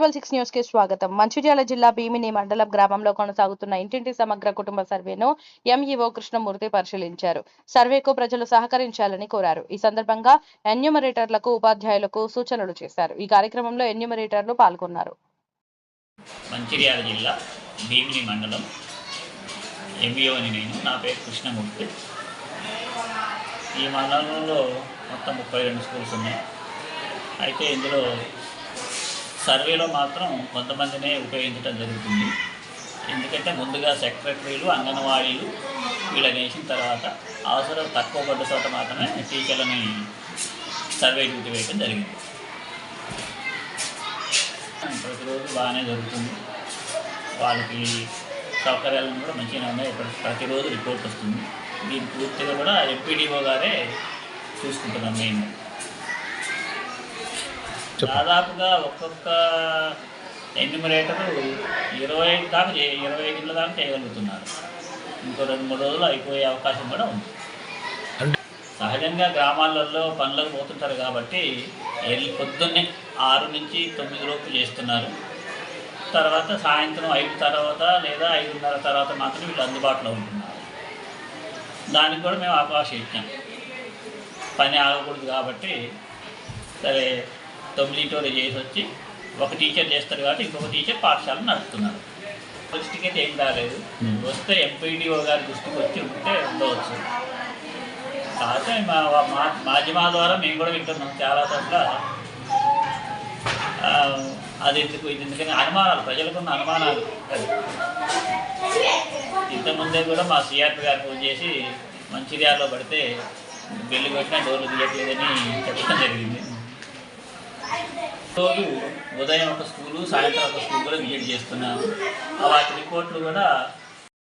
6 news కి స్వాగతం. మంచిర్యాల జిల్లా భీమిని మండలం గ్రామంలో కొనసాగుతున్న ఇంటింటి సమగ్ర కుటుంబ సర్వేను ఎంఈఓ కృష్ణమూర్తి పరిశీలించారు. సర్వేకు ప్రజలు సహకరించాలని కోరారు. ఈ సందర్భంగా ఎన్యూమరేటర్లకు ఉపాధ్యాయులకు సూచనలు చేశారు. ఈ కార్యక్రమంలో ఎన్యూమరేటర్లు పాల్గొన్నారు. మంచిర్యాల జిల్లా భీమిని మండలం ఎంఈఓని నా పేరు కృష్ణమూర్తి. ఈ మండలంలో మొత్తం 32 స్కూల్స్ ఉన్నాయి. అయితే ఇందులో సర్వేలో మాత్రం కొంతమందినే ఉపయోగించడం జరుగుతుంది. ఎందుకంటే ముందుగా సెక్రటరీలు, అంగన్వాడీలు వీళ్ళని వేసిన తర్వాత అవసరం తక్కువ పడ్డ చోట మాత్రమే టీచర్లని సర్వే డ్యూటీ వేయడం జరిగింది. ప్రతిరోజు బాగానే జరుగుతుంది. వాళ్ళకి సౌకర్యాలను కూడా మంచిగా ఉన్నాయి. ప్రతిరోజు రిపోర్ట్ వస్తుంది. దీని పూర్తిగా కూడా ఎంపీడీఓ గారే చూసుకుంటున్నాం. మేము దాదాపుగా ఒక్కొక్క ఎన్యూమరేటరు 25 దాకా 25 దాకా చేయగలుగుతున్నారు. ఇంకో 2-3 రోజులు అయిపోయే అవకాశం కూడా ఉంది. సహజంగా గ్రామాలలో పనులకు పోతుంటారు కాబట్టి పొద్దున్నే 6 నుంచి 9 లోపు చేస్తున్నారు. తర్వాత సాయంత్రం 5 తర్వాత లేదా 5:30 తర్వాత మాత్రం వీళ్ళు అందుబాటులో ఉంటున్నారు. దానికి కూడా మేము అవకాశం ఇచ్చాం. పని ఆగకూడదు కాబట్టి సరే 9 చేసి వచ్చి ఒక టీచర్ చేస్తారు కాబట్టి ఇంకొక టీచర్ పాఠశాలను నడుపుతున్నారు. దృష్టికి అయితే ఏం రాలేదు. వస్తే ఎంపీడీఓ గారి దృష్టికి వచ్చి ఉంటే ఉండవచ్చు. కాకపోతే మాధ్యమాల ద్వారా మేము కూడా వింటున్నాం చాలా చోట్ల. అది ఎందుకు ఇది ఎందుకని అనుమానాలు, ప్రజలకున్న అనుమానాలు. ఇంతకుముందే కూడా మా సిఆర్పి గారు ఫోన్ చేసి మంచిర్యాలలో పడితే బెల్లు పెట్టినా డోర్లు తీయట్లేదని చెప్పడం జరిగింది. రోజు ఉదయం ఒక స్కూలు, సాయంత్రం ఒక స్కూల్ కూడా విజిట్ చేస్తున్నాము. వాటి రిపోర్ట్లు కూడా